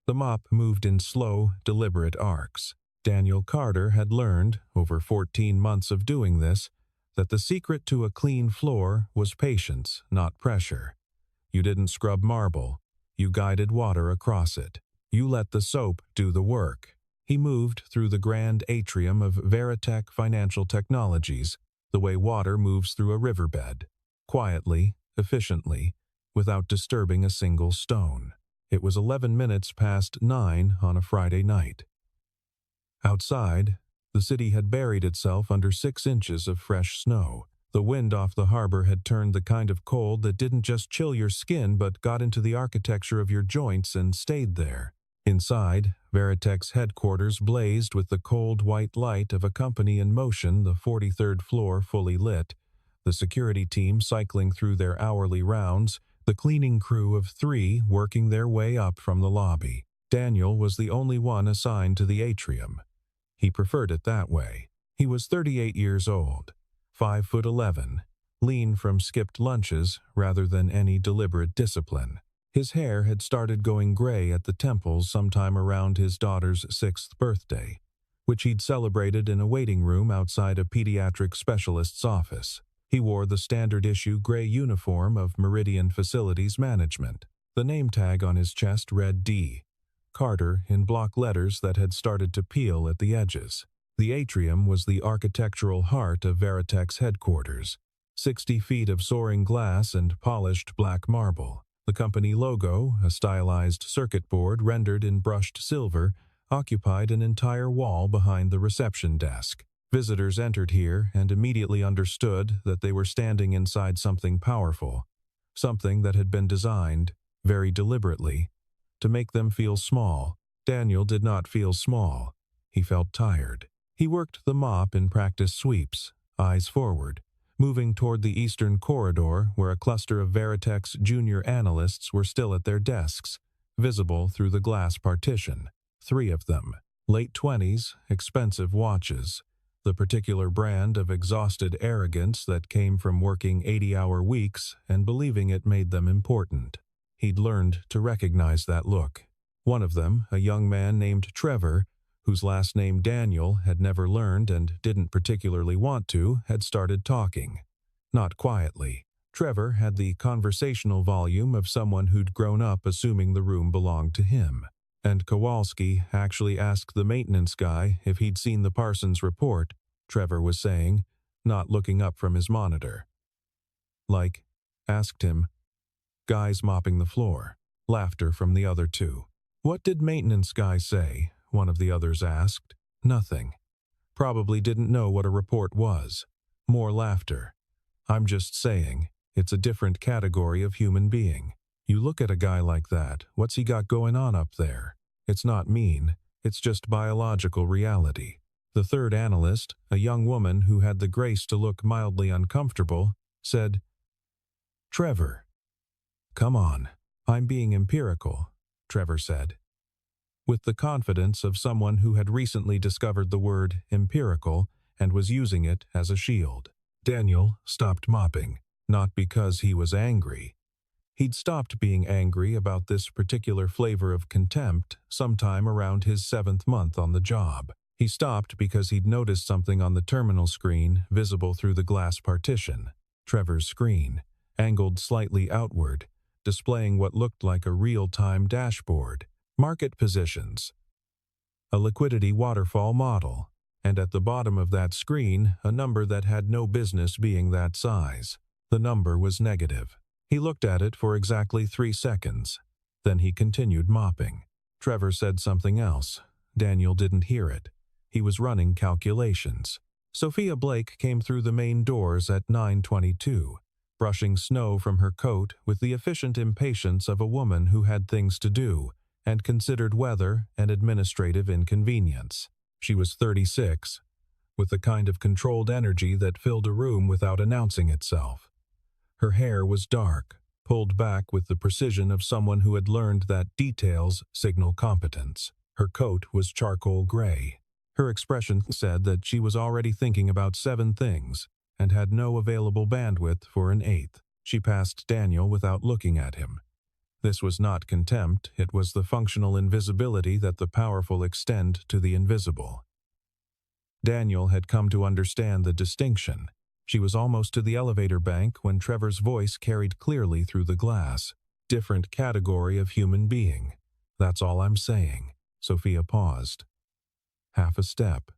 The mop moved in slow, deliberate arcs. Daniel Carter had learned, over 14 months of doing this, that the secret to a clean floor was patience, not pressure. You didn't scrub marble. You guided water across it. You let the soap do the work. He moved through the grand atrium of Veritech Financial Technologies, the way water moves through a riverbed, quietly, efficiently, without disturbing a single stone. It was 11 minutes past 9 on a Friday night. Outside, the city had buried itself under 6 inches of fresh snow. The wind off the harbor had turned the kind of cold that didn't just chill your skin but got into the architecture of your joints and stayed there. Inside, Veritech's headquarters blazed with the cold white light of a company in motion, the 43rd floor fully lit, the security team cycling through their hourly rounds, the cleaning crew of 3 working their way up from the lobby. Daniel was the only one assigned to the atrium. He preferred it that way. He was 38 years old, 5'11", lean from skipped lunches rather than any deliberate discipline. His hair had started going gray at the temples sometime around his daughter's 6th birthday, which he'd celebrated in a waiting room outside a pediatric specialist's office. He wore the standard-issue gray uniform of Meridian Facilities Management. The name tag on his chest read D. Carter in block letters that had started to peel at the edges. The atrium was the architectural heart of Veritech's headquarters. 60 feet of soaring glass and polished black marble. The company logo, a stylized circuit board rendered in brushed silver, occupied an entire wall behind the reception desk. Visitors entered here and immediately understood that they were standing inside something powerful, something that had been designed, very deliberately, to make them feel small. Daniel did not feel small. He felt tired. He worked the mop in practice sweeps, eyes forward, moving toward the eastern corridor where a cluster of Veritech's junior analysts were still at their desks, visible through the glass partition. 3 of them, late 20s, expensive watches, the particular brand of exhausted arrogance that came from working 80-hour weeks and believing it made them important. He'd learned to recognize that look. One of them, a young man named Trevor, whose last name Daniel had never learned and didn't particularly want to, had started talking. Not quietly. Trevor had the conversational volume of someone who'd grown up assuming the room belonged to him. And Kowalski actually asked the maintenance guy if he'd seen the Parsons report, Trevor was saying, not looking up from his monitor. Like, asked him. Guys mopping the floor. Laughter from the other 2. What did maintenance guy say? One of the others asked. Nothing. Probably didn't know what a report was. More laughter. I'm just saying, it's a different category of human being. You look at a guy like that, what's he got going on up there? It's not mean, it's just biological reality. The 3rd analyst, a young woman who had the grace to look mildly uncomfortable, said, Trevor. Come on, I'm being empirical, Trevor said, with the confidence of someone who had recently discovered the word empirical and was using it as a shield. Daniel stopped mopping, not because he was angry. He'd stopped being angry about this particular flavor of contempt sometime around his 7th month on the job. He stopped because he'd noticed something on the terminal screen visible through the glass partition. Trevor's screen, angled slightly outward, displaying what looked like a real-time dashboard. Market positions. A liquidity waterfall model, and at the bottom of that screen, a number that had no business being that size. The number was negative. He looked at it for exactly 3 seconds. Then he continued mopping. Trevor said something else. Daniel didn't hear it. He was running calculations. Sophia Blake came through the main doors at 9:22, brushing snow from her coat with the efficient impatience of a woman who had things to do and considered weather an administrative inconvenience. She was 36, with the kind of controlled energy that filled a room without announcing itself. Her hair was dark, pulled back with the precision of someone who had learned that details signal competence. Her coat was charcoal gray. Her expression said that she was already thinking about 7 things and had no available bandwidth for an 8th. She passed Daniel without looking at him. This was not contempt, it was the functional invisibility that the powerful extend to the invisible. Daniel had come to understand the distinction. She was almost to the elevator bank when Trevor's voice carried clearly through the glass. Different category of human being. That's all I'm saying. Sophia paused. Half a step.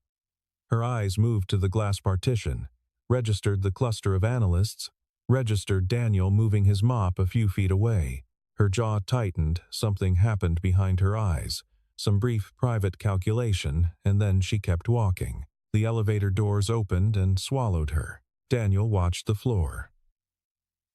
Her eyes moved to the glass partition, registered the cluster of analysts, registered Daniel moving his mop a few feet away. Her jaw tightened, something happened behind her eyes, some brief private calculation, and then she kept walking. The elevator doors opened and swallowed her. Daniel watched the floor.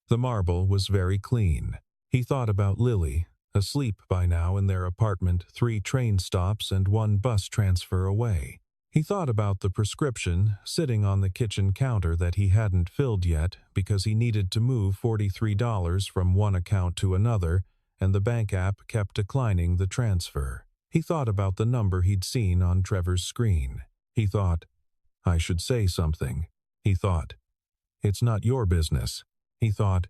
The marble was very clean. He thought about Lily, asleep by now in their apartment 3 train stops and 1 bus transfer away. He thought about the prescription sitting on the kitchen counter that he hadn't filled yet because he needed to move $43 from one account to another, and the bank app kept declining the transfer. He thought about the number he'd seen on Trevor's screen. He thought, I should say something. He thought, it's not your business. He thought,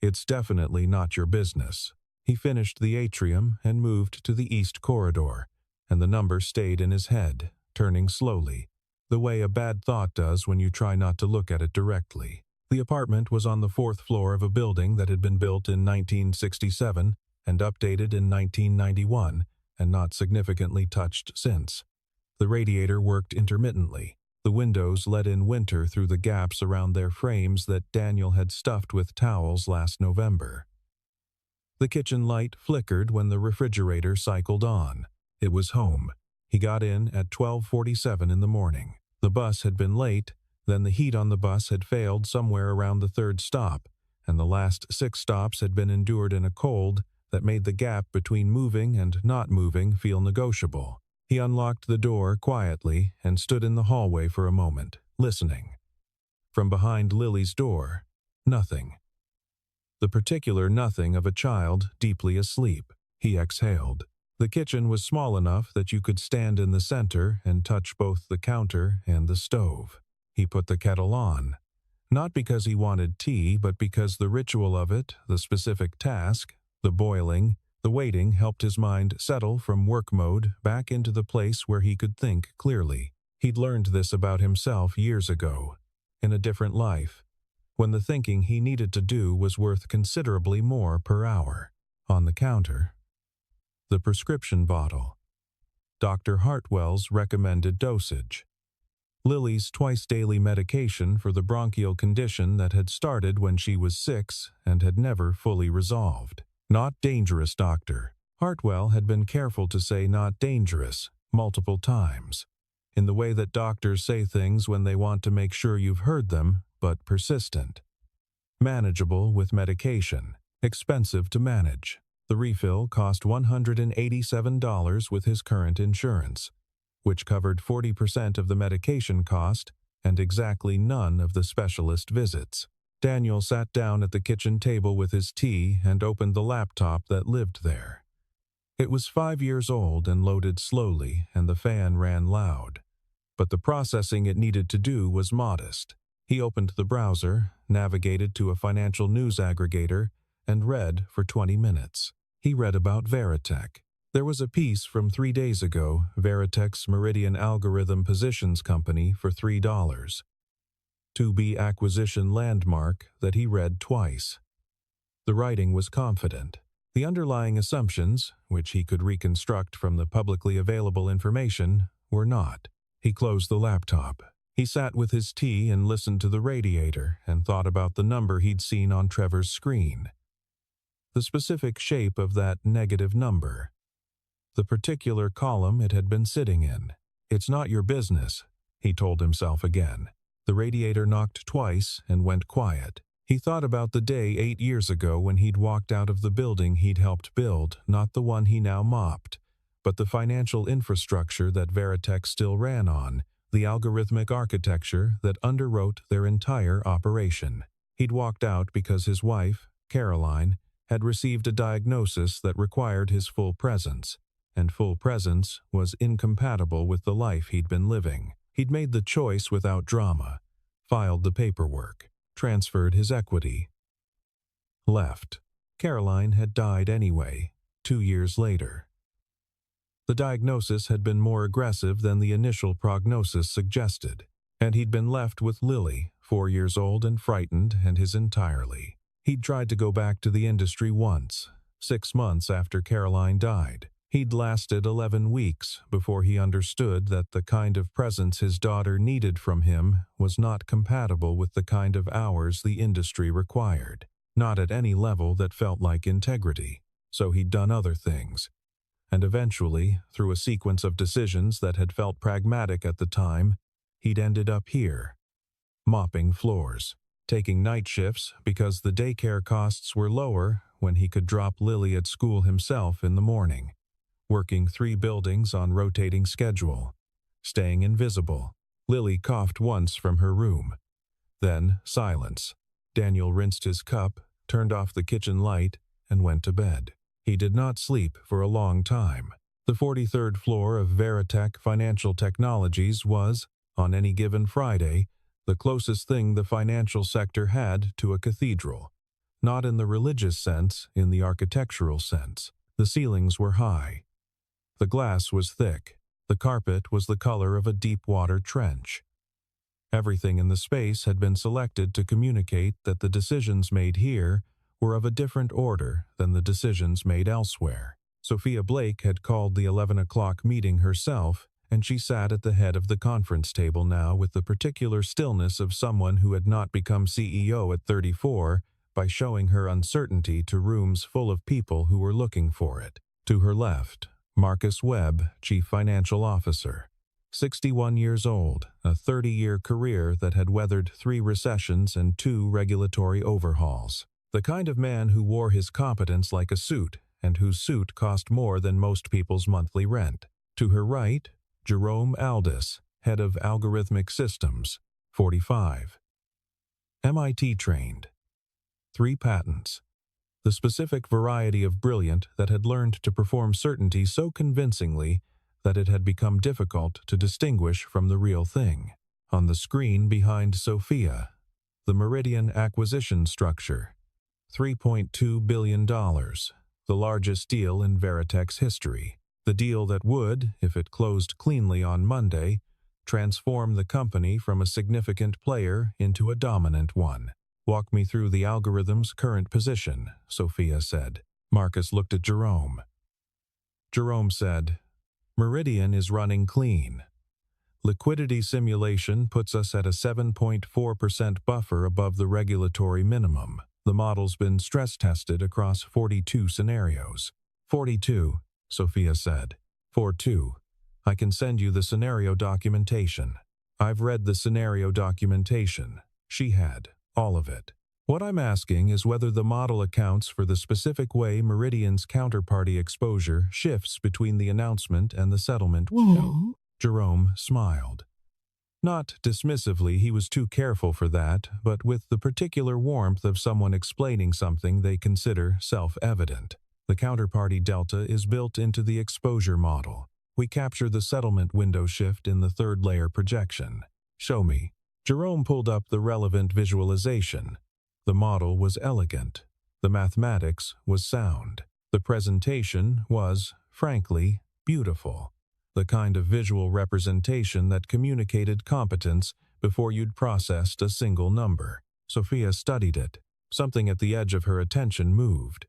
it's definitely not your business. He finished the atrium and moved to the east corridor, and the number stayed in his head, turning slowly, the way a bad thought does when you try not to look at it directly. The apartment was on the 4th floor of a building that had been built in 1967 and updated in 1991 and not significantly touched since. The radiator worked intermittently. The windows let in winter through the gaps around their frames that Daniel had stuffed with towels last November. The kitchen light flickered when the refrigerator cycled on. It was home. He got in at 12:47 in the morning. The bus had been late, then the heat on the bus had failed somewhere around the 3rd stop, and the last 6 stops had been endured in a cold that made the gap between moving and not moving feel negotiable. He unlocked the door quietly and stood in the hallway for a moment, listening. From behind Lily's door, nothing. The particular nothing of a child deeply asleep. He exhaled. The kitchen was small enough that you could stand in the center and touch both the counter and the stove. He put the kettle on, not because he wanted tea, but because the ritual of it, the specific task, the boiling, the waiting helped his mind settle from work mode back into the place where he could think clearly. He'd learned this about himself years ago, in a different life, when the thinking he needed to do was worth considerably more per hour. On the counter, the prescription bottle. Dr. Hartwell's recommended dosage. Lily's twice-daily medication for the bronchial condition that had started when she was 6 and had never fully resolved. Not dangerous, doctor. Hartwell had been careful to say not dangerous multiple times, in the way that doctors say things when they want to make sure you've heard them, but persistent. Manageable with medication. Expensive to manage. The refill cost $187 with his current insurance, which covered 40% of the medication cost and exactly none of the specialist visits. Daniel sat down at the kitchen table with his tea and opened the laptop that lived there. It was 5 years old and loaded slowly, and the fan ran loud. But the processing it needed to do was modest. He opened the browser, navigated to a financial news aggregator, and read for 20 minutes. He read about Veritech. There was a piece from 3 days ago, Veritech's Meridian Algorithm Positions Company, for $3. To-be acquisition landmark that he read twice. The writing was confident. The underlying assumptions, which he could reconstruct from the publicly available information, were not. He closed the laptop. He sat with his tea and listened to the radiator and thought about the number he'd seen on Trevor's screen. The specific shape of that negative number. The particular column it had been sitting in. It's not your business, he told himself again. The radiator knocked twice and went quiet. He thought about the day 8 years ago when he'd walked out of the building he'd helped build, not the one he now mopped, but the financial infrastructure that Veritech still ran on, the algorithmic architecture that underwrote their entire operation. He'd walked out because his wife, Caroline, had received a diagnosis that required his full presence, and full presence was incompatible with the life he'd been living. He'd made the choice without drama, filed the paperwork, transferred his equity, left. Caroline had died anyway, 2 years later. The diagnosis had been more aggressive than the initial prognosis suggested, and he'd been left with Lily, 4 years old and frightened, and his entirely. He'd tried to go back to the industry once, 6 months after Caroline died. He'd lasted 11 weeks before he understood that the kind of presence his daughter needed from him was not compatible with the kind of hours the industry required, not at any level that felt like integrity. So he'd done other things. And eventually, through a sequence of decisions that had felt pragmatic at the time, he'd ended up here, mopping floors, taking night shifts because the daycare costs were lower when he could drop Lily at school himself in the morning, working 3 buildings on rotating schedule, staying invisible. Lily coughed once from her room. Then, silence. Daniel rinsed his cup, turned off the kitchen light, and went to bed. He did not sleep for a long time. The 43rd floor of Veritech Financial Technologies was, on any given Friday, the closest thing the financial sector had to a cathedral. Not in the religious sense, in the architectural sense. The ceilings were high. The glass was thick. The carpet was the color of a deep-water trench. Everything in the space had been selected to communicate that the decisions made here were of a different order than the decisions made elsewhere. Sophia Blake had called the 11 o'clock meeting herself, and she sat at the head of the conference table now with the particular stillness of someone who had not become CEO at 34 by showing her uncertainty to rooms full of people who were looking for it. To her left, Marcus Webb, Chief Financial Officer. 61 years old, a 30-year career that had weathered 3 recessions and 2 regulatory overhauls. The kind of man who wore his competence like a suit, and whose suit cost more than most people's monthly rent. To her right, Jerome Aldis, head of Algorithmic Systems, 45. MIT trained. 3 patents. The specific variety of brilliant that had learned to perform certainty so convincingly that it had become difficult to distinguish from the real thing. On the screen behind Sophia, the Meridian acquisition structure. $3.2 billion, the largest deal in Veritech's history. The deal that would, if it closed cleanly on Monday, transform the company from a significant player into a dominant one. Walk me through the algorithm's current position, Sophia said. Marcus looked at Jerome. Jerome said, Meridian is running clean. Liquidity simulation puts us at a 7.4% buffer above the regulatory minimum. The model's been stress-tested across 42 scenarios. 42, Sophia said. 42. I can send you the scenario documentation. I've read the scenario documentation. She had. All of it. What I'm asking is whether the model accounts for the specific way Meridian's counterparty exposure shifts between the announcement and the settlement window. Jerome smiled. Not dismissively, he was too careful for that, but with the particular warmth of someone explaining something they consider self-evident. The counterparty delta is built into the exposure model. We capture the settlement window shift in the 3rd layer projection. Show me. Jerome pulled up the relevant visualization. The model was elegant. The mathematics was sound. The presentation was, frankly, beautiful. The kind of visual representation that communicated competence before you'd processed a single number. Sophia studied it. Something at the edge of her attention moved.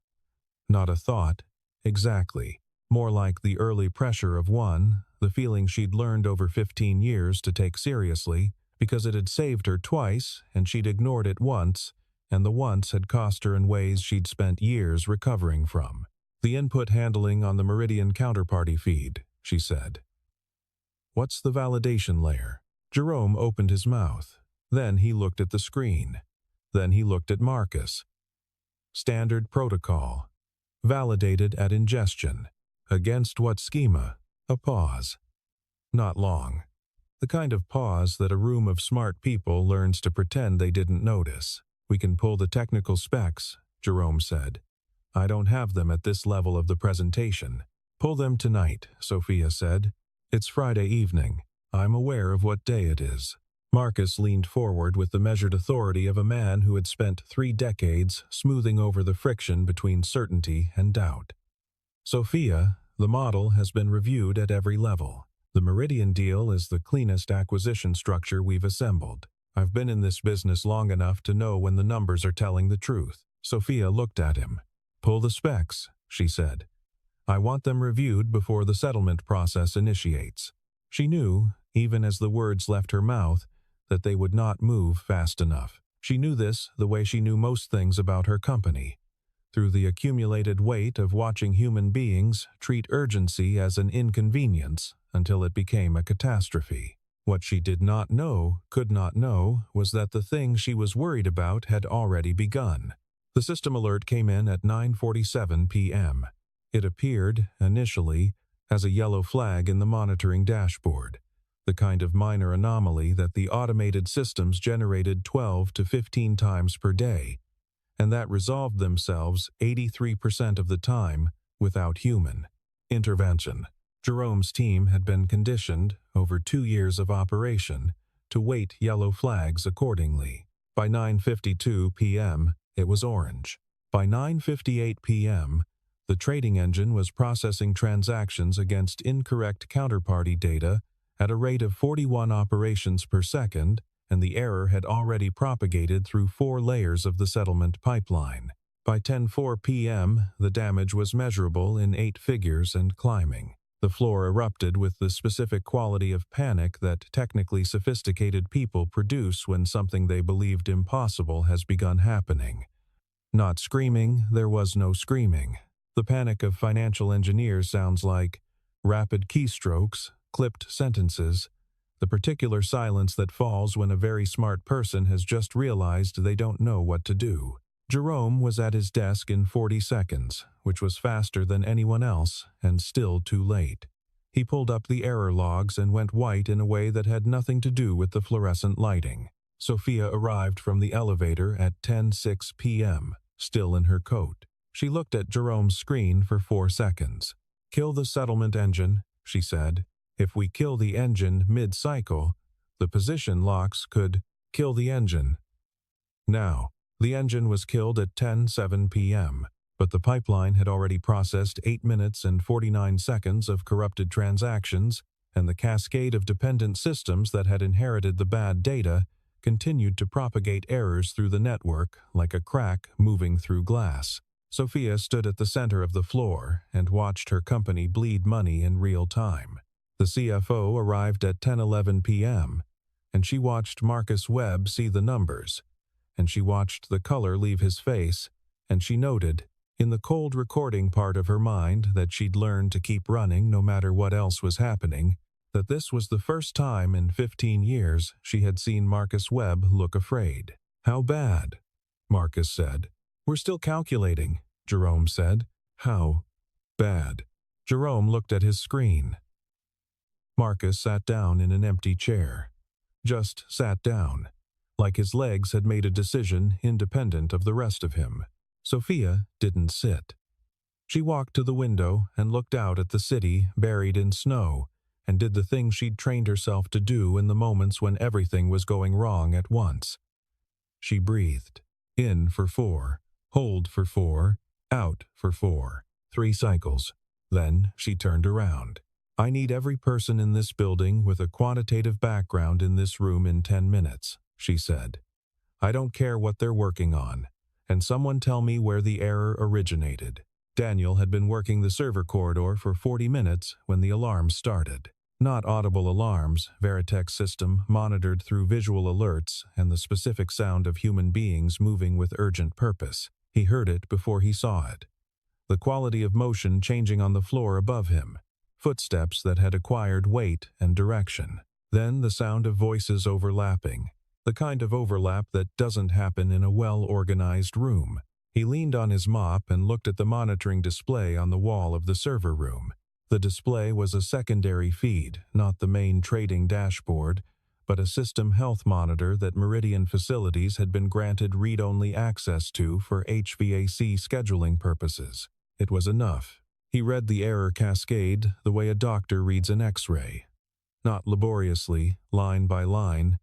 Not a thought, exactly. More like the early pressure of one, the feeling she'd learned over 15 years to take seriously, because it had saved her twice and she'd ignored it once, and the once had cost her in ways she'd spent years recovering from. The input handling on the Meridian counterparty feed, she said. What's the validation layer? Jerome opened his mouth. Then he looked at the screen. Then he looked at Marcus. Standard protocol. Validated at ingestion. Against what schema? A pause. Not long. The kind of pause that a room of smart people learns to pretend they didn't notice. We can pull the technical specs, Jerome said. I don't have them at this level of the presentation. Pull them tonight, Sophia said. It's Friday evening. I'm aware of what day it is. Marcus leaned forward with the measured authority of a man who had spent 3 decades smoothing over the friction between certainty and doubt. Sophia, the model, has been reviewed at every level. The Meridian deal is the cleanest acquisition structure we've assembled. I've been in this business long enough to know when the numbers are telling the truth. Sophia looked at him. Pull the specs, she said. I want them reviewed before the settlement process initiates. She knew, even as the words left her mouth, that they would not move fast enough. She knew this the way she knew most things about her company, through the accumulated weight of watching human beings treat urgency as an inconvenience until it became a catastrophe. What she did not know, could not know, was that the thing she was worried about had already begun. The system alert came in at 9:47 p.m. It appeared, initially, as a yellow flag in the monitoring dashboard, the kind of minor anomaly that the automated systems generated 12 to 15 times per day, and that resolved themselves 83% of the time without human intervention. Jerome's team had been conditioned, over 2 years of operation, to weight yellow flags accordingly. By 9:52 p.m., it was orange. By 9:58 p.m., the trading engine was processing transactions against incorrect counterparty data at a rate of 41 operations per second, and the error had already propagated through 4 layers of the settlement pipeline. By 10:04 p.m., the damage was measurable in 8 figures and climbing. The floor erupted with the specific quality of panic that technically sophisticated people produce when something they believed impossible has begun happening. Not screaming, there was no screaming. The panic of financial engineers sounds like rapid keystrokes, clipped sentences, the particular silence that falls when a very smart person has just realized they don't know what to do. Jerome was at his desk in 40 seconds, which was faster than anyone else, and still too late. He pulled up the error logs and went white in a way that had nothing to do with the fluorescent lighting. Sophia arrived from the elevator at 10:06 p.m., still in her coat. She looked at Jerome's screen for 4 seconds. "Kill the settlement engine," she said. "If we kill the engine mid-cycle, the position locks could kill the engine." Now, the engine was killed at 10:07 p.m., but the pipeline had already processed 8 minutes and 49 seconds of corrupted transactions, and the cascade of dependent systems that had inherited the bad data continued to propagate errors through the network like a crack moving through glass. Sophia stood at the center of the floor and watched her company bleed money in real time. The CFO arrived at 10:11 p.m., and she watched Marcus Webb see the numbers, and she watched the color leave his face, and she noted, in the cold recording part of her mind that she'd learned to keep running no matter what else was happening, that this was the first time in 15 years she had seen Marcus Webb look afraid. "How bad?" Marcus said. "We're still calculating," Jerome said. "How bad?" Jerome looked at his screen. Marcus sat down in an empty chair. Just sat down, like his legs had made a decision independent of the rest of him. Sophia didn't sit. She walked to the window and looked out at the city buried in snow, and did the thing she'd trained herself to do in the moments when everything was going wrong at once. She breathed. In for 4, hold for 4, out for 4. 3 cycles. Then she turned around. "I need every person in this building with a quantitative background in this room in 10 minutes, she said. "I don't care what they're working on. And someone tell me where the error originated." Daniel had been working the server corridor for 40 minutes when the alarms started. Not audible alarms, Veritech's system monitored through visual alerts and the specific sound of human beings moving with urgent purpose. He heard it before he saw it. The quality of motion changing on the floor above him. Footsteps that had acquired weight and direction. Then the sound of voices overlapping. The kind of overlap that doesn't happen in a well-organized room. He leaned on his mop and looked at the monitoring display on the wall of the server room. The display was a secondary feed, not the main trading dashboard, but a system health monitor that Meridian Facilities had been granted read-only access to for HVAC scheduling purposes. It was enough. He read the error cascade the way a doctor reads an X-ray. Not laboriously, line by line,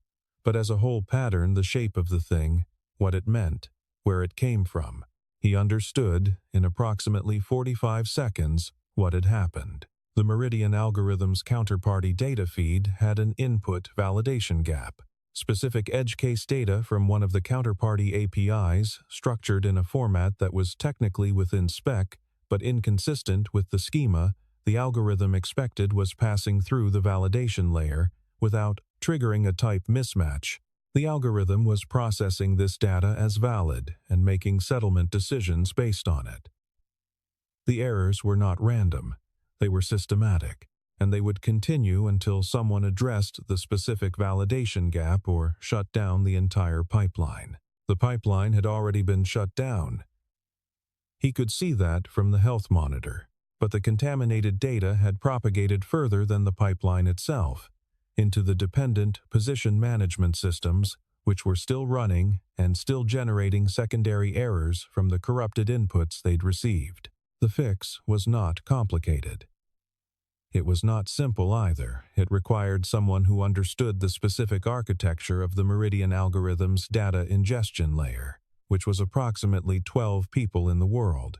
but as a whole pattern, the shape of the thing, what it meant, where it came from. He understood, in approximately 45 seconds, what had happened. The Meridian algorithm's counterparty data feed had an input validation gap. Specific edge case data from one of the counterparty APIs, structured in a format that was technically within spec, but inconsistent with the schema the algorithm expected, was passing through the validation layer without triggering a type mismatch. The algorithm was processing this data as valid and making settlement decisions based on it. The errors were not random. They were systematic, and they would continue until someone addressed the specific validation gap or shut down the entire pipeline. The pipeline had already been shut down. He could see that from the health monitor, but the contaminated data had propagated further than the pipeline itself, into the dependent position management systems, which were still running and still generating secondary errors from the corrupted inputs they'd received. The fix was not complicated. It was not simple either. It required someone who understood the specific architecture of the Meridian algorithm's data ingestion layer, which was approximately 12 people in the world,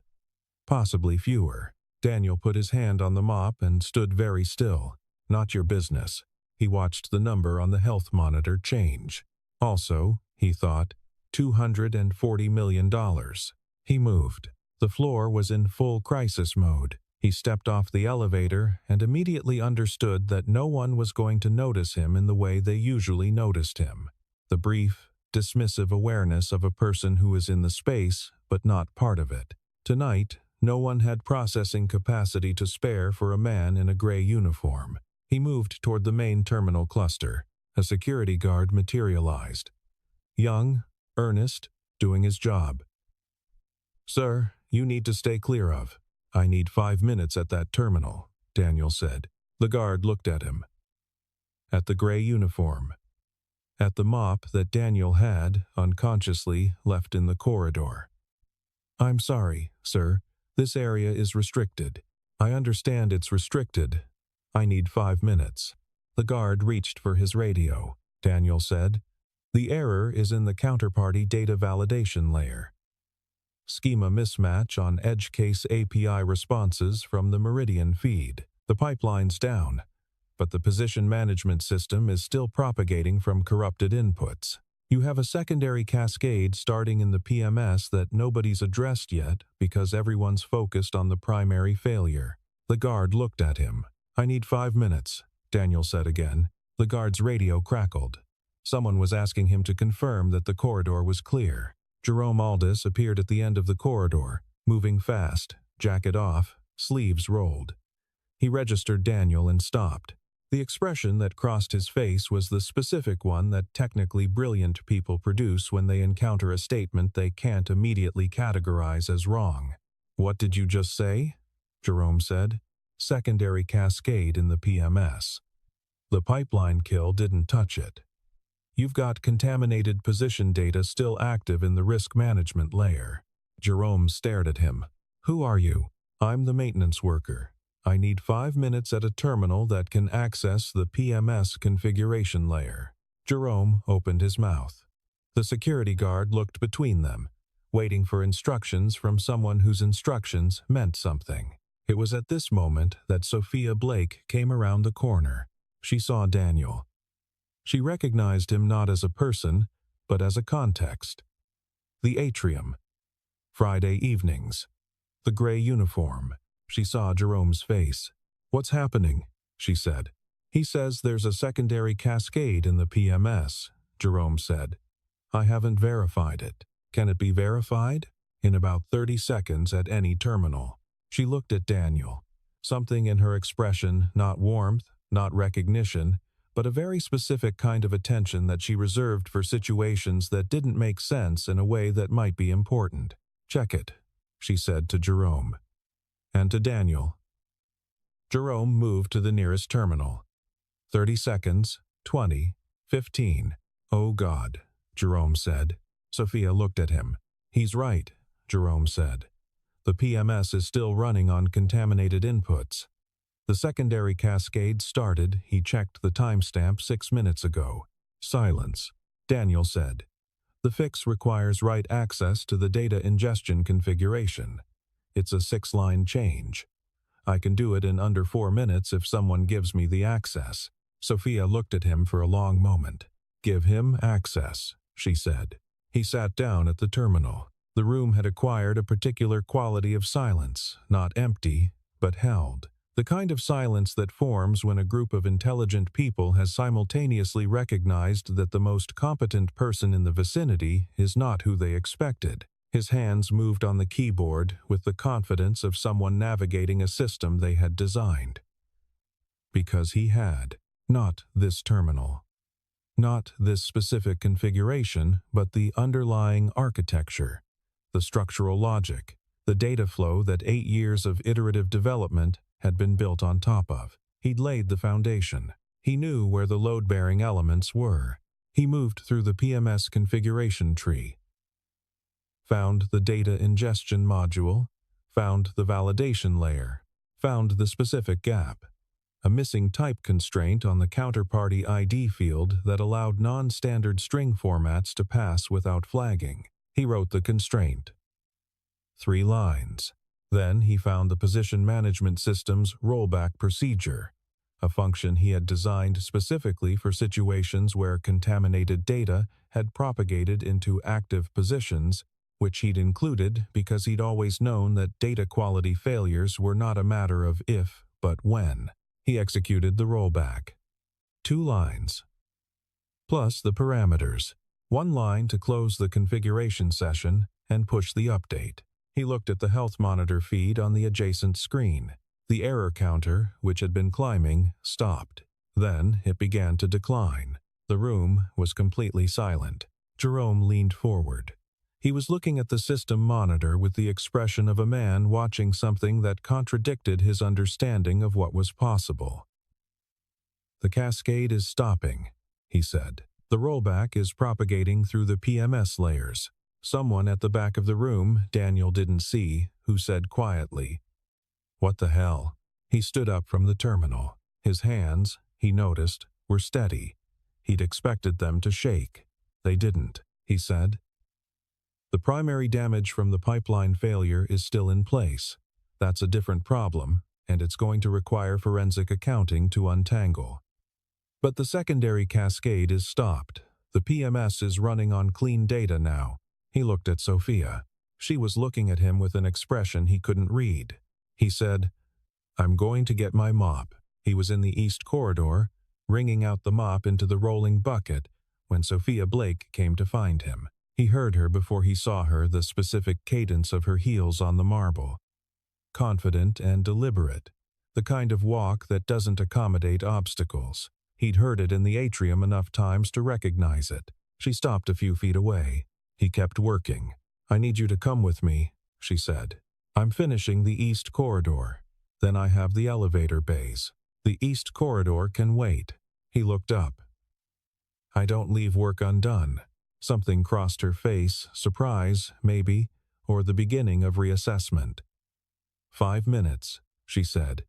possibly fewer. Daniel put his hand on the mop and stood very still. Not your business. He watched the number on the health monitor change. Also, he thought, $240 million. He moved. The floor was in full crisis mode. He stepped off the elevator and immediately understood that no one was going to notice him in the way they usually noticed him. The brief, dismissive awareness of a person who is in the space but not part of it. Tonight, no one had processing capacity to spare for a man in a gray uniform. He moved toward the main terminal cluster. A security guard materialized. Young, earnest, doing his job. "Sir, you need to stay clear of. I need 5 minutes at that terminal," Daniel said. The guard looked at him. At the gray uniform. At the mop that Daniel had, unconsciously, left in the corridor. "I'm sorry, sir. This area is restricted. I understand it's restricted. I need 5 minutes." The guard reached for his radio. Daniel said, "The error is in the counterparty data validation layer. Schema mismatch on edge case API responses from the Meridian feed. The pipeline's down, but the position management system is still propagating from corrupted inputs. You have a secondary cascade starting in the PMS that nobody's addressed yet because everyone's focused on the primary failure." The guard looked at him. "I need 5 minutes," Daniel said again. The guard's radio crackled. Someone was asking him to confirm that the corridor was clear. Jerome Aldis appeared at the end of the corridor, moving fast, jacket off, sleeves rolled. He registered Daniel and stopped. The expression that crossed his face was the specific one that technically brilliant people produce when they encounter a statement they can't immediately categorize as wrong. "What did you just say?" Jerome said. "Secondary cascade in the PMS. The pipeline kill didn't touch it. You've got contaminated position data still active in the risk management layer." Jerome stared at him. "Who are you?" "I'm the maintenance worker. I need 5 minutes at a terminal that can access the PMS configuration layer." Jerome opened his mouth. The security guard looked between them, waiting for instructions from someone whose instructions meant something. It was at this moment that Sophia Blake came around the corner. She saw Daniel. She recognized him not as a person, but as a context. The atrium. Friday evenings. The gray uniform. She saw Jerome's face. "What's happening?" she said. "He says there's a secondary cascade in the PMS," Jerome said. "I haven't verified it. Can it be verified?" "In about 30 seconds at any terminal." She looked at Daniel. Something in her expression, not warmth, not recognition, but a very specific kind of attention that she reserved for situations that didn't make sense in a way that might be important. "Check it," she said to Jerome. And to Daniel. Jerome moved to the nearest terminal. 30 seconds, 20, 15. "Oh God," Jerome said. Sophia looked at him. "He's right," Jerome said. "The PMS is still running on contaminated inputs. The secondary cascade started, he checked the timestamp 6 minutes ago. Silence, Daniel said. The fix requires write access to the data ingestion configuration. It's a 6-line change. I can do it in under 4 minutes if someone gives me the access. Sophia looked at him for a long moment. Give him access, she said. He sat down at the terminal. The room had acquired a particular quality of silence, not empty, but held. The kind of silence that forms when a group of intelligent people has simultaneously recognized that the most competent person in the vicinity is not who they expected. His hands moved on the keyboard with the confidence of someone navigating a system they had designed. Because he had. Not this terminal. Not this specific configuration, but the underlying architecture, the structural logic, the data flow that 8 years of iterative development had been built on top of. He'd laid the foundation. He knew where the load-bearing elements were. He moved through the PMS configuration tree, found the data ingestion module, found the validation layer, found the specific gap, a missing type constraint on the counterparty ID field that allowed non-standard string formats to pass without flagging. He wrote the constraint. 3 lines. Then he found the position management system's rollback procedure, a function he had designed specifically for situations where contaminated data had propagated into active positions, which he'd included because he'd always known that data quality failures were not a matter of if, but when. He executed the rollback. 2 lines. Plus the parameters. 1 line to close the configuration session and push the update. He looked at the health monitor feed on the adjacent screen. The error counter, which had been climbing, stopped. Then it began to decline. The room was completely silent. Jerome leaned forward. He was looking at the system monitor with the expression of a man watching something that contradicted his understanding of what was possible. The cascade is stopping, he said. The rollback is propagating through the PMS layers. Someone at the back of the room Daniel didn't see, who said quietly, "What the hell?" He stood up from the terminal. His hands, he noticed, were steady. He'd expected them to shake. They didn't, he said. The primary damage from the pipeline failure is still in place. That's a different problem, and it's going to require forensic accounting to untangle. But the secondary cascade is stopped. The PMS is running on clean data now. He looked at Sophia. She was looking at him with an expression he couldn't read. He said, "I'm going to get my mop." He was in the east corridor, wringing out the mop into the rolling bucket, when Sophia Blake came to find him. He heard her before he saw her, the specific cadence of her heels on the marble. Confident and deliberate. The kind of walk that doesn't accommodate obstacles. He'd heard it in the atrium enough times to recognize it. She stopped a few feet away. He kept working. "I need you to come with me," she said. "I'm finishing the east corridor. Then I have the elevator bays. The east corridor can wait." He looked up. "I don't leave work undone." Something crossed her face, surprise, maybe, or the beginning of reassessment. 5 minutes, she said.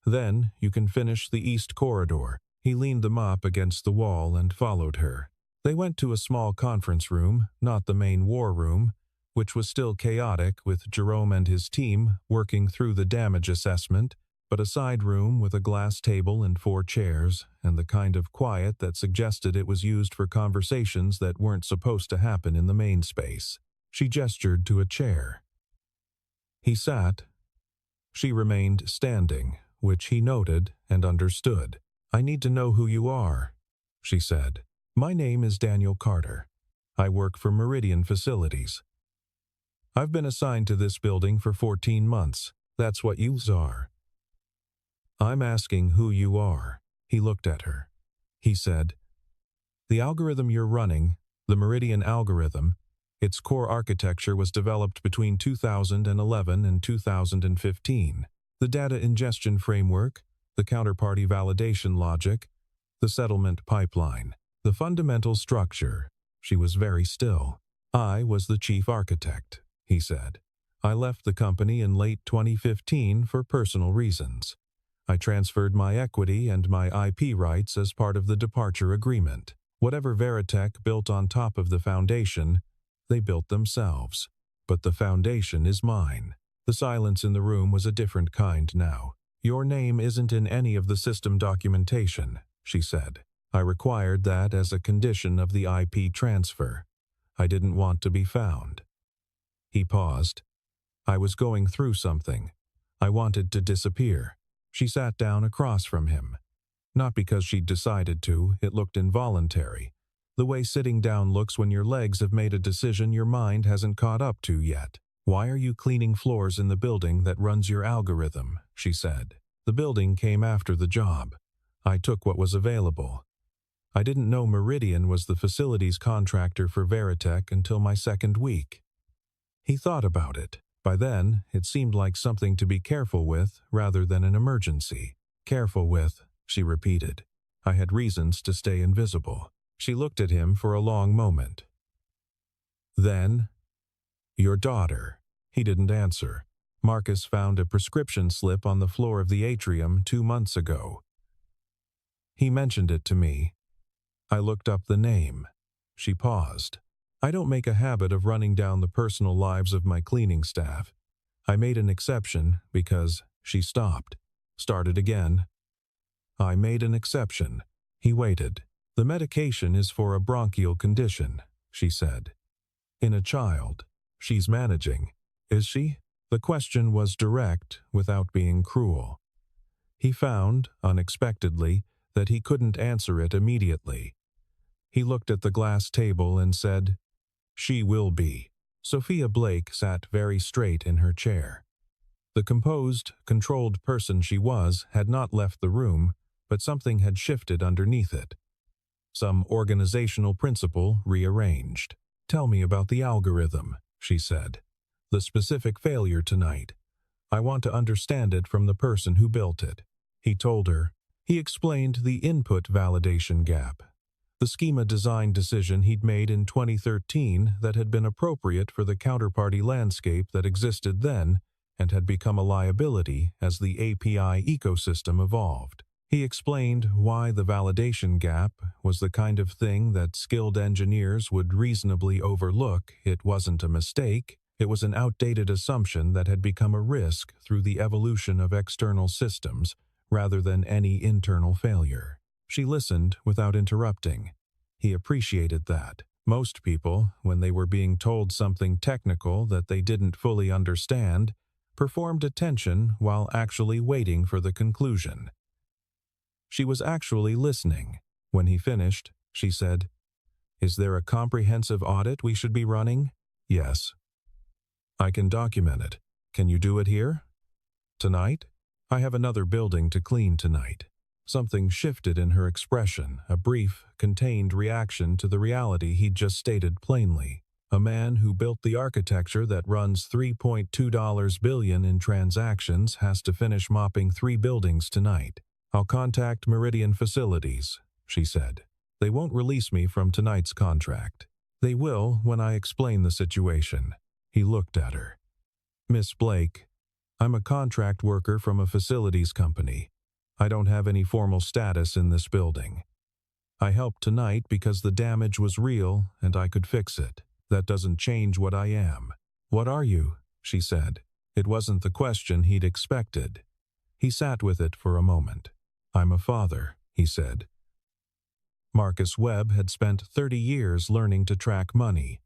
"Then you can finish the east corridor." He leaned the mop against the wall and followed her. They went to a small conference room, not the main war room, which was still chaotic with Jerome and his team working through the damage assessment, but a side room with a glass table and 4 chairs, and the kind of quiet that suggested it was used for conversations that weren't supposed to happen in the main space. She gestured to a chair. He sat. She remained standing, which he noted and understood. "I need to know who you are," she said. "My name is Daniel Carter. I work for Meridian Facilities. I've been assigned to this building for 14 months. That's what you are." "I'm asking who you are." He looked at her. He said, "The algorithm you're running, the Meridian algorithm, its core architecture was developed between 2011 and 2015. The data ingestion framework, the counterparty validation logic, the settlement pipeline, the fundamental structure." She was very still. "I was the chief architect," he said. "I left the company in late 2015 for personal reasons. I transferred my equity and my IP rights as part of the departure agreement. Whatever Veritech built on top of the foundation, they built themselves. But the foundation is mine. The silence in the room was a different kind now. Your name isn't in any of the system documentation, she said. I required that as a condition of the IP transfer. I didn't want to be found. He paused. I was going through something. I wanted to disappear. She sat down across from him. Not because she'd decided to, it looked involuntary. The way sitting down looks when your legs have made a decision your mind hasn't caught up to yet. Why are you cleaning floors in the building that runs your algorithm? She said. The building came after the job. I took what was available. I didn't know Meridian was the facilities contractor for Veritech until my second week. He thought about it. By then, it seemed like something to be careful with rather than an emergency. Careful with, she repeated. I had reasons to stay invisible. She looked at him for a long moment. Then, your daughter. He didn't answer. Marcus found a prescription slip on the floor of the atrium 2 months ago. He mentioned it to me. I looked up the name. She paused. I don't make a habit of running down the personal lives of my cleaning staff. I made an exception because she stopped. Started again. I made an exception. He waited. The medication is for a bronchial condition, she said. In a child. She's managing. Is she? The question was direct without being cruel. He found, unexpectedly, that he couldn't answer it immediately. He looked at the glass table and said, She will be. Sophia Blake sat very straight in her chair. The composed, controlled person she was had not left the room, but something had shifted underneath it. Some organizational principle rearranged. Tell me about the algorithm, she said. The specific failure tonight. I want to understand it from the person who built it. He told her. He explained the input validation gap. The schema design decision he'd made in 2013 that had been appropriate for the counterparty landscape that existed then and had become a liability as the API ecosystem evolved. He explained why the validation gap was the kind of thing that skilled engineers would reasonably overlook. It wasn't a mistake, it was an outdated assumption that had become a risk through the evolution of external systems rather than any internal failure. She listened without interrupting. He appreciated that. Most people, when they were being told something technical that they didn't fully understand, performed attention while actually waiting for the conclusion. She was actually listening. When he finished, she said, Is there a comprehensive audit we should be running? Yes. I can document it. Can you do it here? Tonight? I have another building to clean tonight. Something shifted in her expression, a brief, contained reaction to the reality he'd just stated plainly. A man who built the architecture that runs $3.2 billion in transactions has to finish mopping 3 buildings tonight. I'll contact Meridian Facilities, she said. They won't release me from tonight's contract. They will when I explain the situation. He looked at her. Miss Blake, I'm a contract worker from a facilities company. I don't have any formal status in this building. I helped tonight because the damage was real and I could fix it. That doesn't change what I am. What are you? She said. It wasn't the question he'd expected. He sat with it for a moment. I'm a father, he said. Marcus Webb had spent 30 years learning to track money.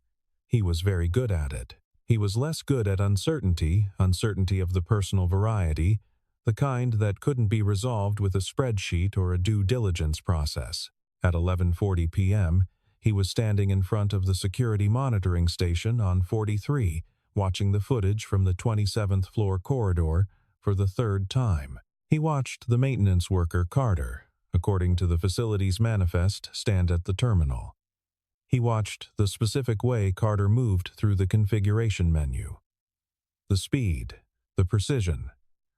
He was very good at it. He was less good at uncertainty of the personal variety, the kind that couldn't be resolved with a spreadsheet or a due diligence process. At 11:40 p.m., he was standing in front of the security monitoring station on 43, watching the footage from the 27th floor corridor for the 3rd time. He watched the maintenance worker Carter, according to the facility's manifest, stand at the terminal. He watched the specific way Carter moved through the configuration menu. The speed, the precision,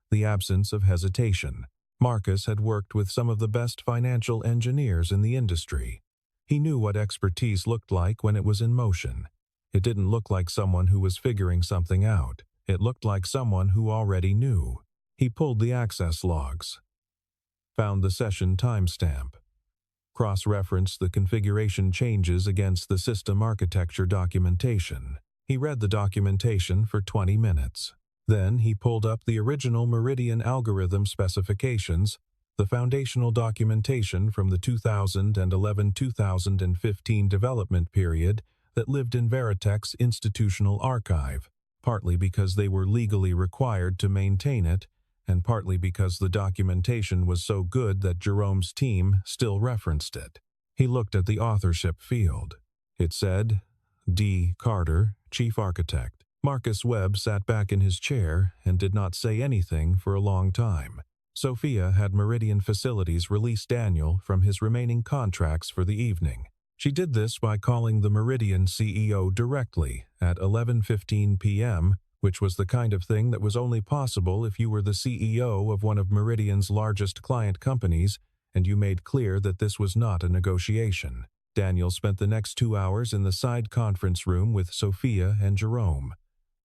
the absence of hesitation. Marcus had worked with some of the best financial engineers in the industry. He knew what expertise looked like when it was in motion. It didn't look like someone who was figuring something out. It looked like someone who already knew. He pulled the access logs. Found the session timestamp. cross-referenced the configuration changes against the system architecture documentation. He read the documentation for 20 minutes. Then he pulled up the original Meridian algorithm specifications, the foundational documentation from the 2011-2015 development period that lived in Veritech's institutional archive, partly because they were legally required to maintain it, and partly because the documentation was so good that Jerome's team still referenced it. He looked at the authorship field. It said, D. Carter, Chief Architect. Marcus Webb sat back in his chair and did not say anything for a long time. Sophia had Meridian Facilities release Daniel from his remaining contracts for the evening. She did this by calling the Meridian CEO directly at 11:15 p.m., which was the kind of thing that was only possible if you were the CEO of one of Meridian's largest client companies and you made clear that this was not a negotiation. Daniel spent the next 2 hours in the side conference room with Sophia and Jerome,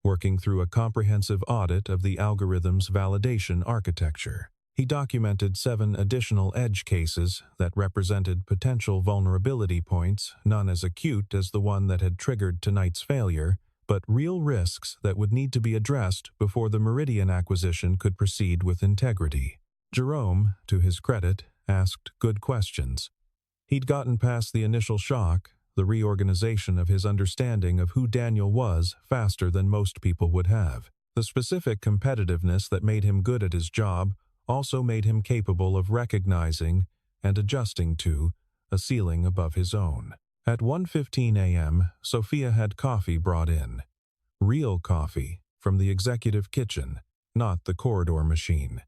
working through a comprehensive audit of the algorithm's validation architecture. He documented 7 additional edge cases that represented potential vulnerability points, none as acute as the one that had triggered tonight's failure, but real risks that would need to be addressed before the Meridian acquisition could proceed with integrity. Jerome, to his credit, asked good questions. He'd gotten past the initial shock, the reorganization of his understanding of who Daniel was faster than most people would have. The specific competitiveness that made him good at his job also made him capable of recognizing and adjusting to a ceiling above his own. At 1:15 a.m., Sophia had coffee brought in. Real coffee from the executive kitchen, not the corridor machine.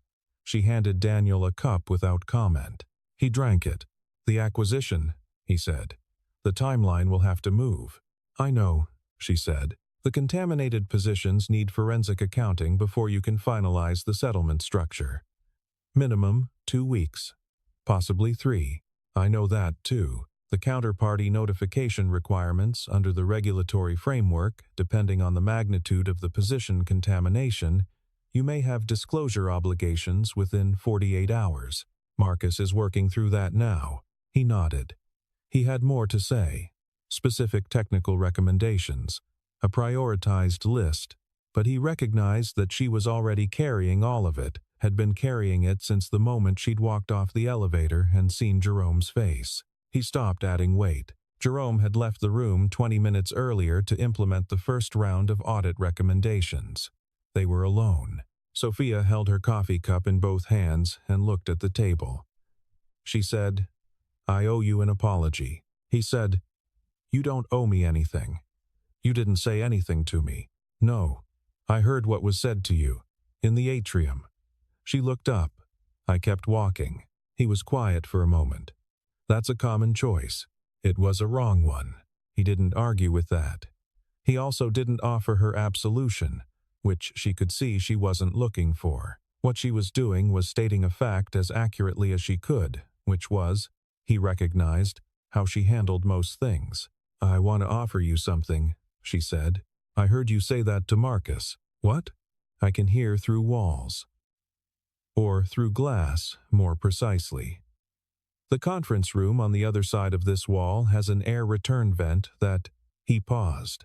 She handed Daniel a cup without comment. He drank it. The acquisition, he said. The timeline will have to move. I know, she said. The contaminated positions need forensic accounting before you can finalize the settlement structure. Minimum 2 weeks. Possibly 3. I know that, too. The counterparty notification requirements under the regulatory framework, depending on the magnitude of the position contamination, you may have disclosure obligations within 48 hours. Marcus is working through that now. He nodded. He had more to say. Specific technical recommendations. A prioritized list. But he recognized that she was already carrying all of it, had been carrying it since the moment she'd walked off the elevator and seen Jerome's face. He stopped adding weight. Jerome had left the room 20 minutes earlier to implement the first round of audit recommendations. They were alone. Sophia held her coffee cup in both hands and looked at the table. She said, I owe you an apology. He said, You don't owe me anything. You didn't say anything to me. No. I heard what was said to you. In the atrium. She looked up. I kept walking. He was quiet for a moment. That's a common choice. It was a wrong one. He didn't argue with that. He also didn't offer her absolution, which she could see she wasn't looking for. What she was doing was stating a fact as accurately as she could, which was, he recognized, how she handled most things. I want to offer you something, she said. I heard you say that to Marcus. What? I can hear through walls. Or through glass, more precisely. The conference room on the other side of this wall has an air return vent that, he paused.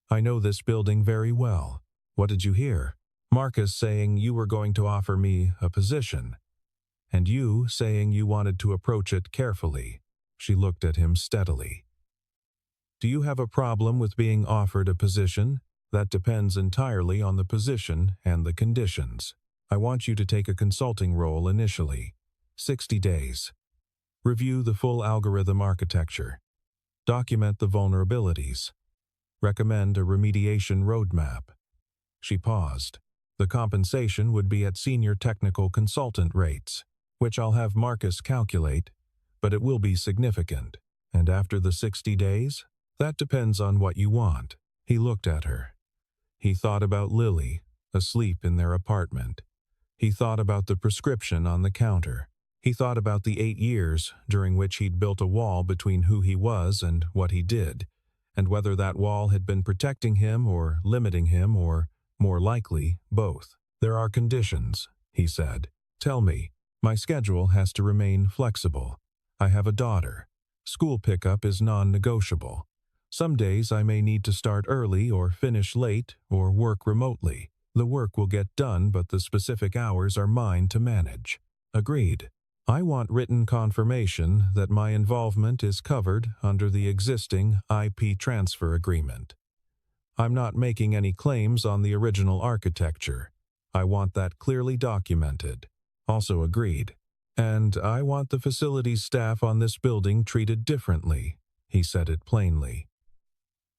I know this building very well. What did you hear? Marcus saying you were going to offer me a position. And you saying you wanted to approach it carefully. She looked at him steadily. Do you have a problem with being offered a position? That depends entirely on the position and the conditions. I want you to take a consulting role initially. 60 days. Review the full algorithm architecture. Document the vulnerabilities. Recommend a remediation roadmap. She paused. The compensation would be at senior technical consultant rates, which I'll have Marcus calculate, but it will be significant. And after the 60 days? That depends on what you want. He looked at her. He thought about Lily, asleep in their apartment. He thought about the prescription on the counter. He thought about the 8 years during which he'd built a wall between who he was and what he did, and whether that wall had been protecting him or limiting him or, more likely, both. There are conditions, he said. Tell me. My schedule has to remain flexible. I have a daughter. School pickup is non-negotiable. Some days I may need to start early or finish late or work remotely. The work will get done, but the specific hours are mine to manage. Agreed. I want written confirmation that my involvement is covered under the existing IP transfer agreement. I'm not making any claims on the original architecture. I want that clearly documented. Also agreed. And I want the facilities staff on this building treated differently. He said it plainly.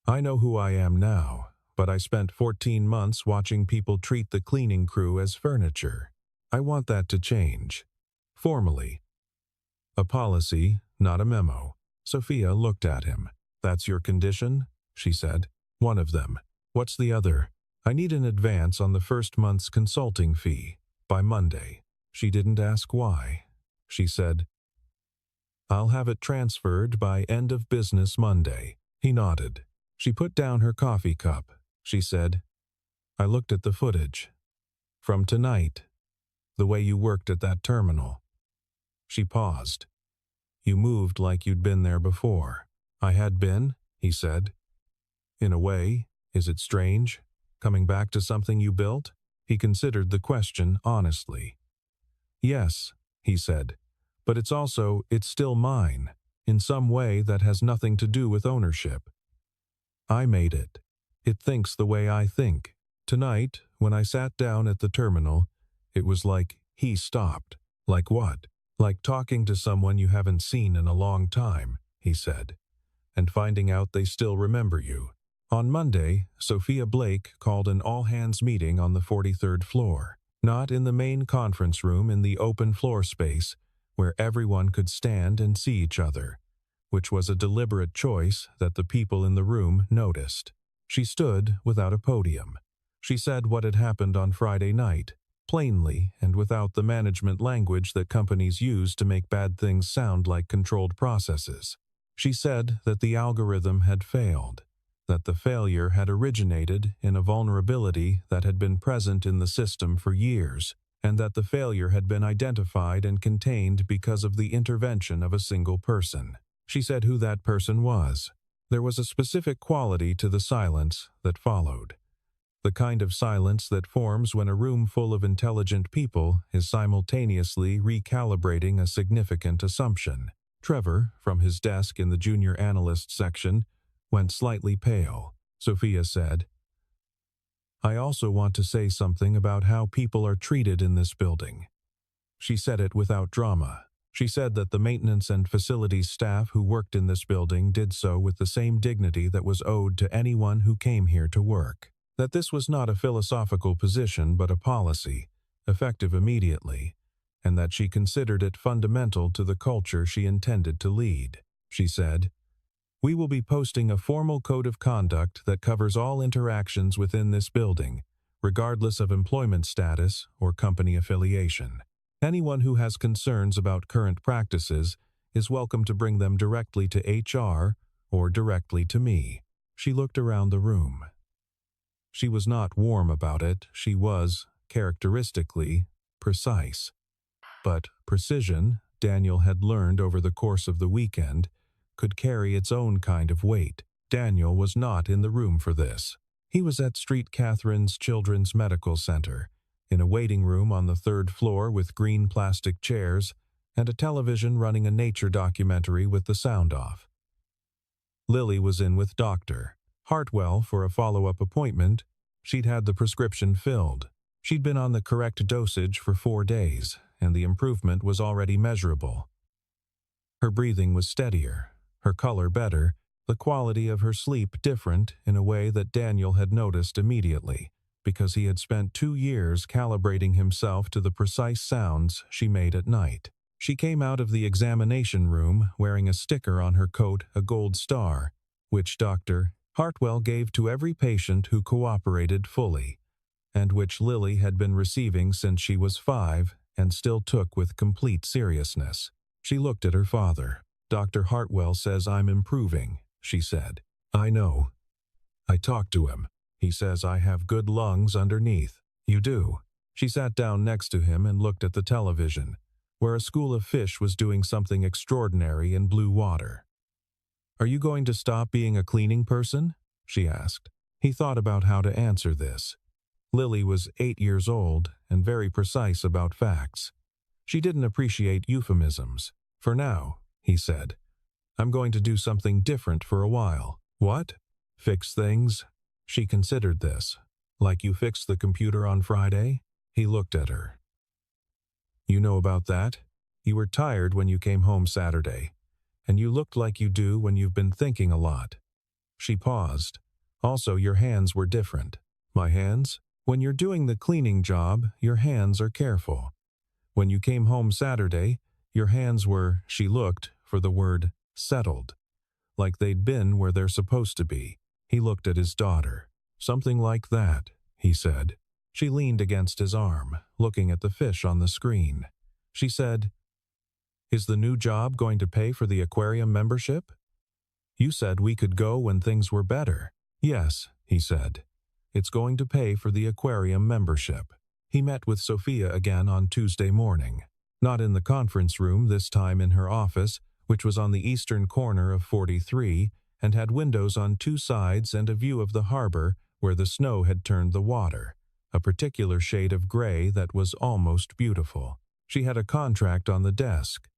I know who I am now, but I spent 14 months watching people treat the cleaning crew as furniture. I want that to change. Formally. A policy, not a memo. Sophia looked at him. That's your condition? She said. One of them. What's the other? I need an advance on the first month's consulting fee. By Monday. She didn't ask why. She said, I'll have it transferred by end of business Monday. He nodded. She put down her coffee cup. She said, I looked at the footage. From tonight. The way you worked at that terminal. She paused. You moved like you'd been there before. I had been, he said. In a way, is it strange? Coming back to something you built? He considered the question honestly. Yes, he said, but it's still mine, in some way that has nothing to do with ownership. I made it. It thinks the way I think. Tonight, when I sat down at the terminal, it was like he stopped. Like what? Like talking to someone you haven't seen in a long time, he said, and finding out they still remember you. On Monday, Sophia Blake called an all-hands meeting on the 43rd floor, not in the main conference room in the open floor space where everyone could stand and see each other, which was a deliberate choice that the people in the room noticed. She stood without a podium. She said what had happened on Friday night, plainly and without the management language that companies use to make bad things sound like controlled processes. She said that the algorithm had failed, that the failure had originated in a vulnerability that had been present in the system for years, and that the failure had been identified and contained because of the intervention of a single person. She said who that person was. There was a specific quality to the silence that followed. The kind of silence that forms when a room full of intelligent people is simultaneously recalibrating a significant assumption. Trevor, from his desk in the junior analyst section, went slightly pale. Sophia said, I also want to say something about how people are treated in this building. She said it without drama. She said that the maintenance and facilities staff who worked in this building did so with the same dignity that was owed to anyone who came here to work. That this was not a philosophical position but a policy, effective immediately, and that she considered it fundamental to the culture she intended to lead. She said, We will be posting a formal code of conduct that covers all interactions within this building, regardless of employment status or company affiliation. Anyone who has concerns about current practices is welcome to bring them directly to HR or directly to me. She looked around the room. She was not warm about it. She was, characteristically, precise. But precision, Daniel had learned over the course of the weekend, could carry its own kind of weight. Daniel was not in the room for this. He was at St. Catherine's Children's Medical Center, in a waiting room on the 3rd floor with green plastic chairs and a television running a nature documentary with the sound off. Lily was in with Dr. Hartwell for a follow-up appointment. She'd had the prescription filled. She'd been on the correct dosage for 4 days, and the improvement was already measurable. Her breathing was steadier, her color better, the quality of her sleep different in a way that Daniel had noticed immediately, because he had spent 2 years calibrating himself to the precise sounds she made at night. She came out of the examination room wearing a sticker on her coat, a gold star, which Dr. Hartwell gave to every patient who cooperated fully, and which Lily had been receiving since she was 5 and still took with complete seriousness. She looked at her father. Dr. Hartwell says I'm improving, she said. I know. I talked to him. He says I have good lungs underneath. You do. She sat down next to him and looked at the television. where a school of fish was doing something extraordinary in blue water. "Are you going to stop being a cleaning person?" she asked. He thought about how to answer this. Lily was 8 years old and very precise about facts. She didn't appreciate euphemisms. "For now," he said. "I'm going to do something different for a while." "What?" "Fix things." She considered this. "Like you fixed the computer on Friday?" He looked at her. "You know about that? You were tired when you came home Saturday, and you looked like you do when you've been thinking a lot." She paused. "Also, your hands were different." "My hands?" "When you're doing the cleaning job, your hands are careful. When you came home Saturday, your hands were," she looked for the word, "settled. Like they'd been where they're supposed to be." He looked at his daughter. "Something like that," he said. She leaned against his arm, looking at the fish on the screen. She said, "Is the new job going to pay for the aquarium membership? You said we could go when things were better." "Yes," he said. "It's going to pay for the aquarium membership." He met with Sophia again on Tuesday morning. Not in the conference room, this time in her office, which was on the eastern corner of 43 and had windows on 2 sides and a view of the harbor where the snow had turned the water, a particular shade of gray that was almost beautiful. She had a contract on the desk.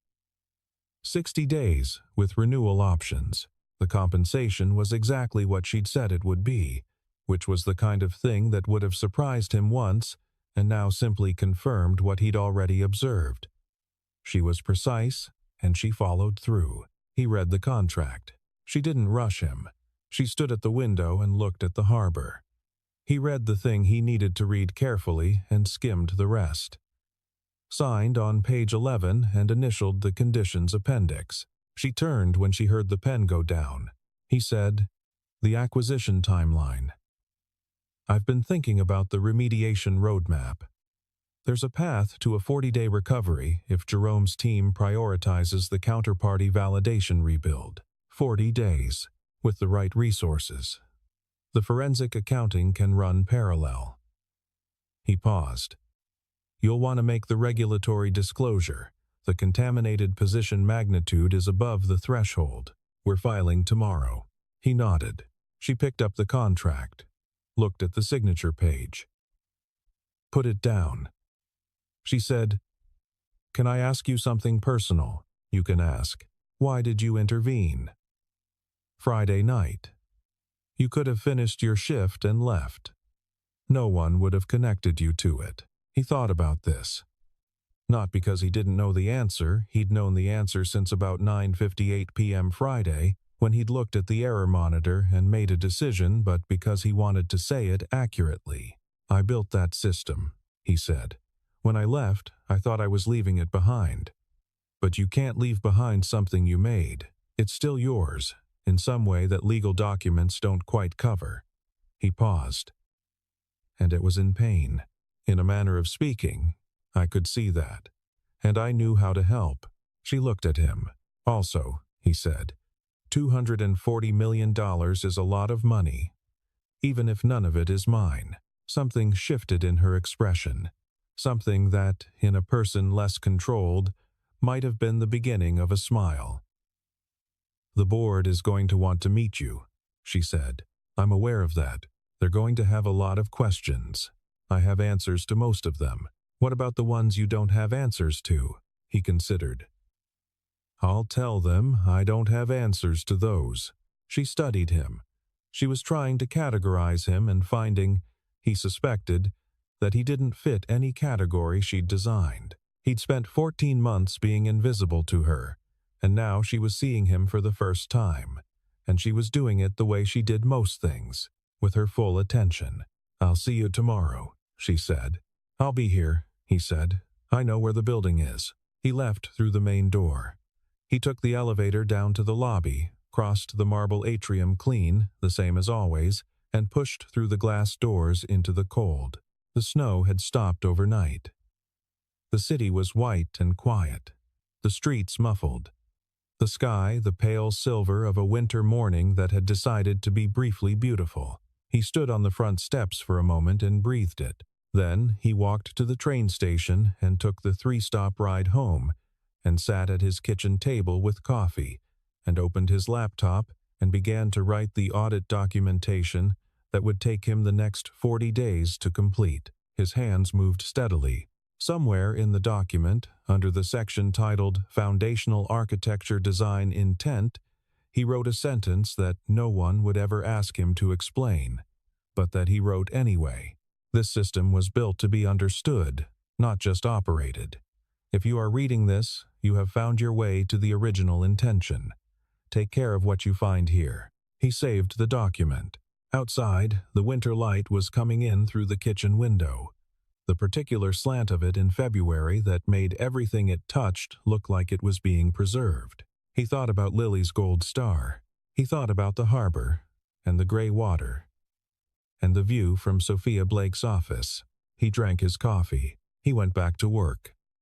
60 days, with renewal options. The compensation was exactly what she'd said it would be, which was the kind of thing that would have surprised him once and now simply confirmed what he'd already observed. She was precise, and she followed through. He read the contract. She didn't rush him. She stood at the window and looked at the harbor. He read the thing he needed to read carefully and skimmed the rest. Signed on page 11 and initialed the conditions appendix. She turned when she heard the pen go down. He said, "The acquisition timeline. I've been thinking about the remediation roadmap. There's a path to a 40-day recovery if Jerome's team prioritizes the counterparty validation rebuild. 40 days, with the right resources. The forensic accounting can run parallel." He paused. "You'll want to make the regulatory disclosure. The contaminated position magnitude is above the threshold. We're filing tomorrow." He nodded. She picked up the contract, looked at the signature page. "Put it down." She said, "Can I ask you something personal?" "You can ask." "Why did you intervene?" "Friday night. You could have finished your shift and left. No one would have connected you to it." He thought about this. Not because he didn't know the answer, he'd known the answer since about 9:58 p.m. Friday, when he'd looked at the error monitor and made a decision, but because he wanted to say it accurately. "I built that system," he said. "When I left, I thought I was leaving it behind. But you can't leave behind something you made. It's still yours, in some way that legal documents don't quite cover." He paused. "And it was in pain. In a manner of speaking, I could see that. And I knew how to help." She looked at him. "Also," he said, $240 million is a lot of money, even if none of it is mine." Something shifted in her expression. Something that, in a person less controlled, might have been the beginning of a smile. "The board is going to want to meet you," she said. "I'm aware of that. They're going to have a lot of questions. I have answers to most of them. What about the ones you don't have answers to?" He considered. "I'll tell them I don't have answers to those." She studied him. She was trying to categorize him and finding, he suspected, that he didn't fit any category she'd designed. He'd spent 14 months being invisible to her, and now she was seeing him for the first time, and she was doing it the way she did most things, with her full attention. "I'll see you tomorrow," she said. "I'll be here," he said. "I know where the building is." He left through the main door. He took the elevator down to the lobby, crossed the marble atrium clean, the same as always, and pushed through the glass doors into the cold. The snow had stopped overnight. The city was white and quiet, the streets muffled, the sky the pale silver of a winter morning that had decided to be briefly beautiful. He stood on the front steps for a moment and breathed it. Then he walked to the train station and took the 3-stop ride home, and sat at his kitchen table with coffee, and opened his laptop and began to write the audit documentation that would take him the next 40 days to complete. His hands moved steadily. Somewhere in the document, under the section titled Foundational Architecture Design Intent, he wrote a sentence that no one would ever ask him to explain, but that he wrote anyway. This system was built to be understood, not just operated. If you are reading this, you have found your way to the original intention. Take care of what you find here. He saved the document. Outside, the winter light was coming in through the kitchen window, the particular slant of it in February that made everything it touched look like it was being preserved. He thought about Lily's gold star. He thought about the harbor, and the gray water, and the view from Sophia Blake's office. He drank his coffee. He went back to work.